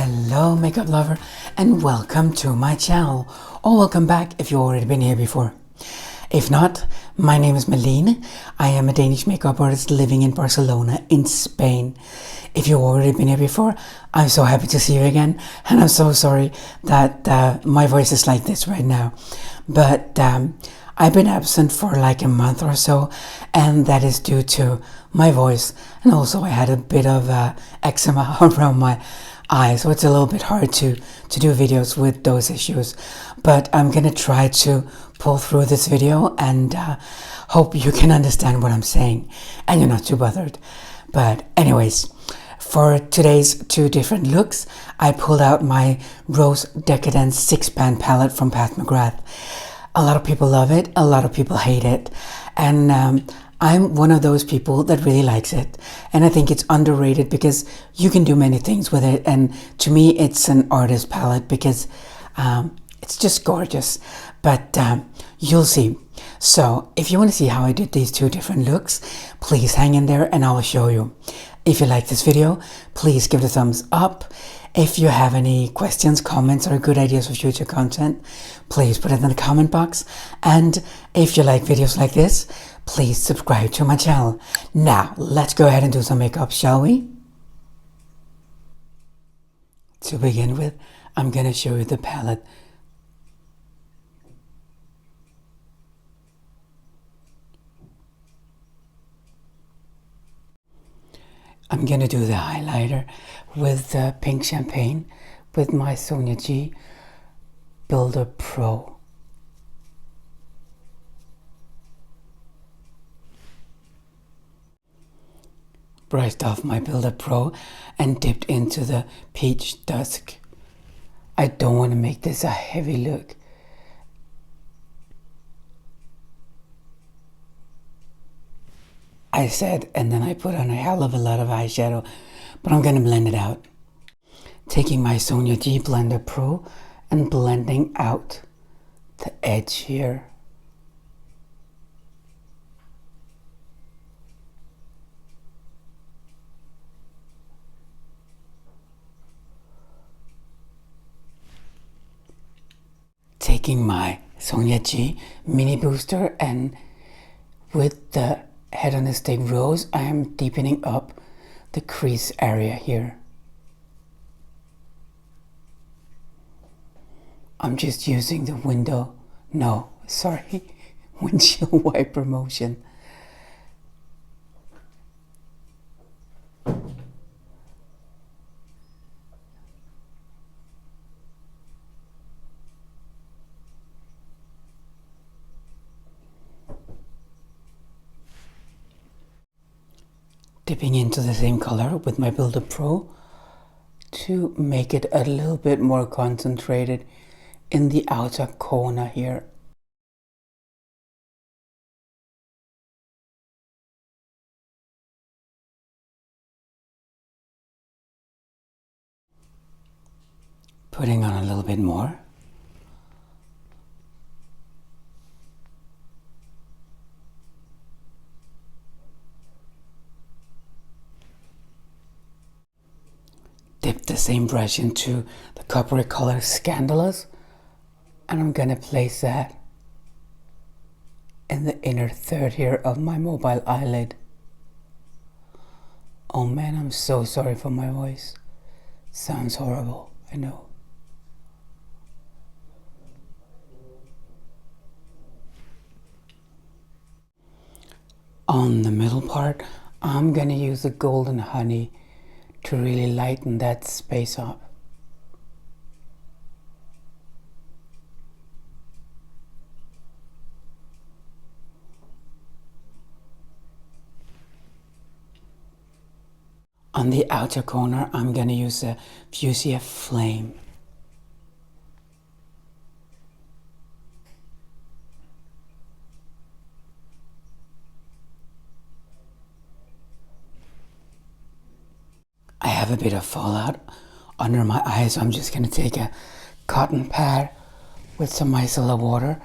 Hello makeup lover and welcome to my channel, or welcome back if you've already been here before. If not, my name is Malene. I am a Danish makeup artist living in Barcelona in Spain. If you've already been here before, I'm so happy to see you again, and I'm so sorry that my voice is like this right now. But I've been absent for like a month or so, and that is due to my voice, and also I had a bit of eczema around my eye, so it's a little bit hard to do videos with those issues. But I'm gonna try to pull through this video and hope you can understand what I'm saying and you're not too bothered. But anyways, for today's two different looks, I pulled out my Rose Decadence 6-pan palette from Pat McGrath. A lot of people love it, a lot of people hate it, and I'm one of those people that really likes it, and I think it's underrated because you can do many things with it, and to me it's an artist palette because it's just gorgeous. But you'll see. So if you want to see how I did these two different looks, please hang in there and I'll show you. If you like this video, please give it a thumbs up. If you have any questions, comments, or good ideas for future content, please put it in the comment box. And if you like videos like this, please subscribe to my channel. Now, let's go ahead and do some makeup, shall we? To begin with, I'm going to show you the palette. I'm going to do the highlighter with pink champagne with my Sonia G Builder Pro. Brushed off my Builder Pro and dipped into the Peach Dusk. I don't want to make this a heavy look. I said, and then I put on a hell of a lot of eyeshadow, but I'm going to blend it out. Taking my Sonia G Blender Pro and blending out the edge here. Taking my Sonia G Mini Booster and with the Head on a Stick Rose, I am deepening up the crease area here. I'm just using the windshield wiper motion. Dipping into the same color with my Builder Pro to make it a little bit more concentrated in the outer corner here. Putting on a little bit more. Dip the same brush into the coppery color Scandalous, and I'm gonna place that in the inner third here of my mobile eyelid. Oh man, I'm so sorry for my voice. Sounds horrible, I know. On the middle part, I'm gonna use the Golden Honey to really lighten that space up. On the outer corner, I'm gonna use a Fuchsia Flame. I have a bit of fallout under my eyes, so I'm just going to take a cotton pad with some micellar water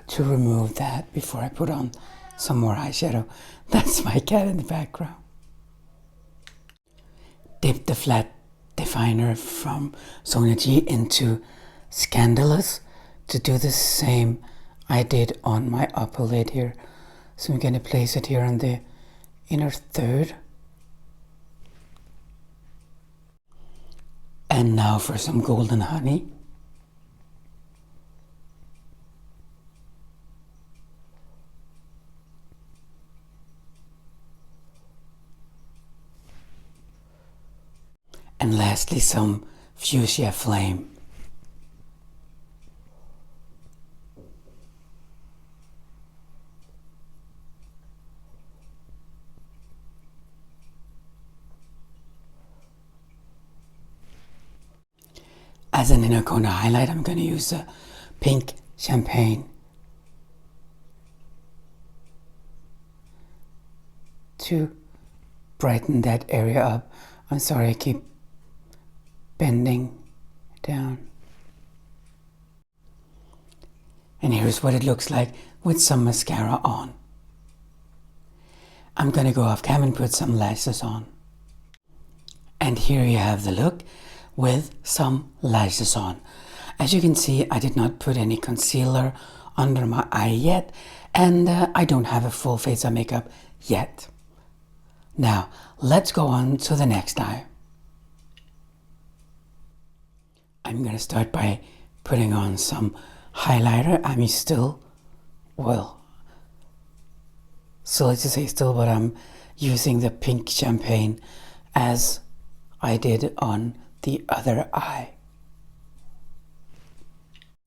to remove that before I put on some more eyeshadow. That's my cat in the background. Dip the flat definer from Sonia G into Scandalous to do the same I did on my upper lid here. So I'm going to place it here on the inner third. And now for some golden honey. And lastly, some fuchsia flame. As an inner corner highlight, I'm going to use a pink champagne to brighten that area up. I'm sorry, I keep bending down. And here's what it looks like with some mascara on. I'm going to go off cam and put some lashes on. And here you have the look with some lashes on. As you can see, I did not put any concealer under my eye yet, and I don't have a full face of makeup yet. Now, let's go on to the next eye. I'm going to start by putting on some highlighter. I'm still, well, silly to say still, but I'm using the pink champagne as I did on the other eye.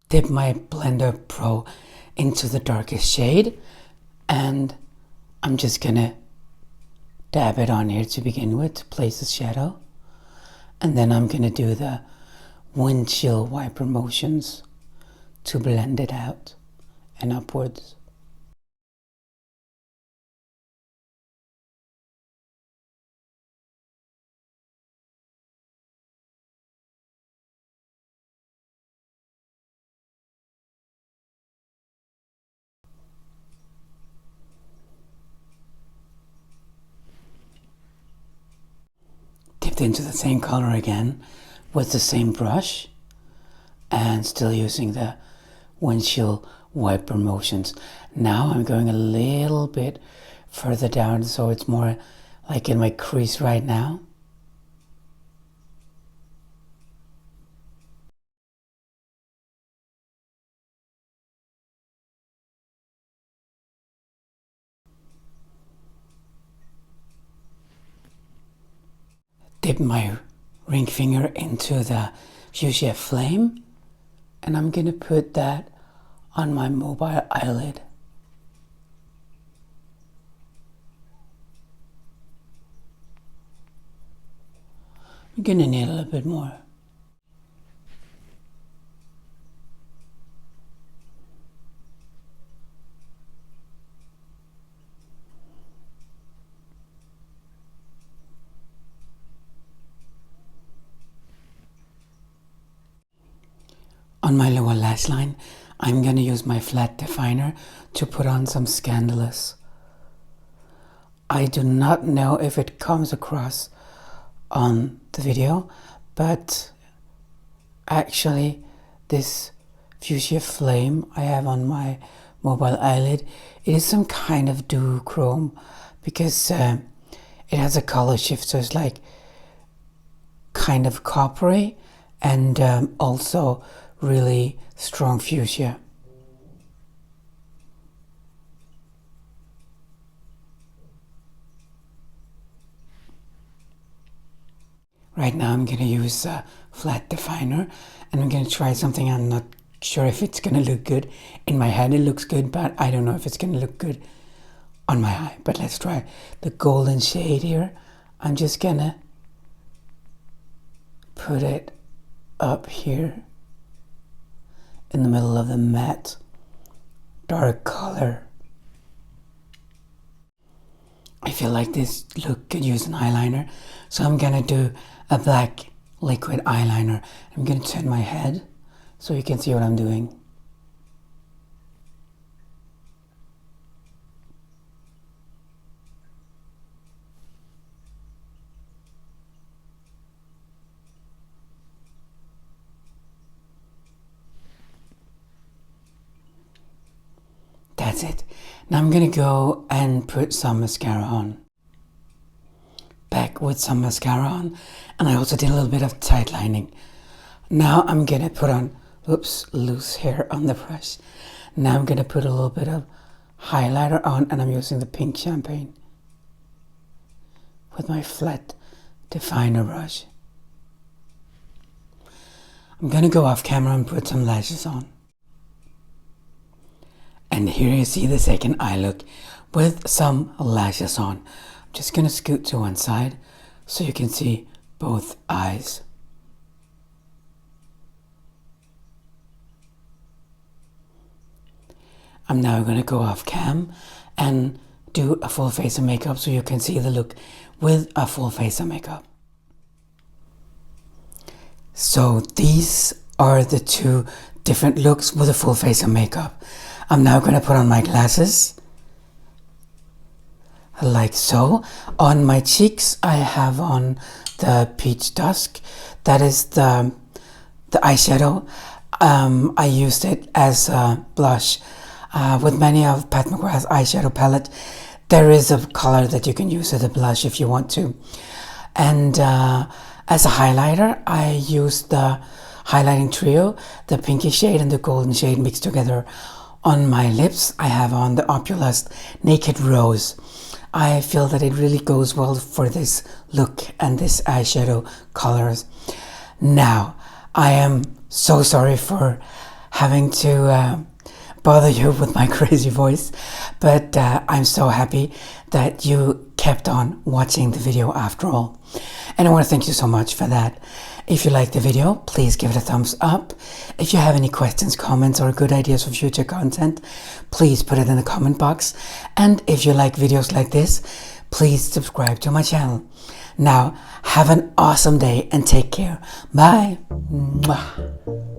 Dip my Blender Pro into the darkest shade, and I'm just gonna dab it on here to begin with to place the shadow, and then I'm gonna do the windshield wiper motions to blend it out and upwards. Dipped into the same color again with the same brush and still using the windshield wiper motions. Now I'm going a little bit further down so it's more like in my crease right now. Dip my ring finger into the fuchsia flame, and I'm gonna put that on my mobile eyelid. I'm gonna need a little bit more. On my lower lash line, I'm gonna use my flat definer to put on some Scandalous. I do not know if it comes across on the video, but actually this fuchsia flame I have on my mobile eyelid, it is some kind of duochrome because it has a color shift, so it's like kind of coppery and also really strong fuchsia. Right now I'm going to use a flat definer and I'm going to try something. I'm not sure if it's going to look good. In my head it looks good, but I don't know if it's going to look good on my eye. But let's try the golden shade here. I'm just going to put it up here in the middle of the matte dark color. I feel like this look could use an eyeliner, so I'm gonna do a black liquid eyeliner. I'm gonna turn my head so you can see what I'm doing. That's it. Now I'm gonna go and put some mascara on. Back with some mascara on, and I also did a little bit of tight lining. Now I'm gonna put on, oops, loose hair on the brush. Now I'm gonna put a little bit of highlighter on, and I'm using the pink champagne with my flat definer brush. I'm gonna go off camera and put some lashes on. And here you see the second eye look with some lashes on. I'm just gonna scoot to one side so you can see both eyes. I'm now gonna go off cam and do a full face of makeup so you can see the look with a full face of makeup. So these are the two different looks with a full face of makeup. I'm now going to put on my glasses, like so. On my cheeks I have on the Peach Dusk. That is the eyeshadow. I used it as a blush with many of Pat McGrath's eyeshadow palette. There is a color that you can use as a blush if you want to. And as a highlighter, I used the highlighting trio, the pinky shade and the golden shade mixed together. On my lips, I have on the Opulist Naked Rose. I feel that it really goes well for this look and this eyeshadow colors. Now, I am so sorry for having to bother you with my crazy voice, but I'm so happy that you kept on watching the video after all. And I want to thank you so much for that. If you liked the video, please give it a thumbs up. If you have any questions, comments, or good ideas for future content, please put it in the comment box. And if you like videos like this, please subscribe to my channel. Now, have an awesome day and take care. Bye. Mwah.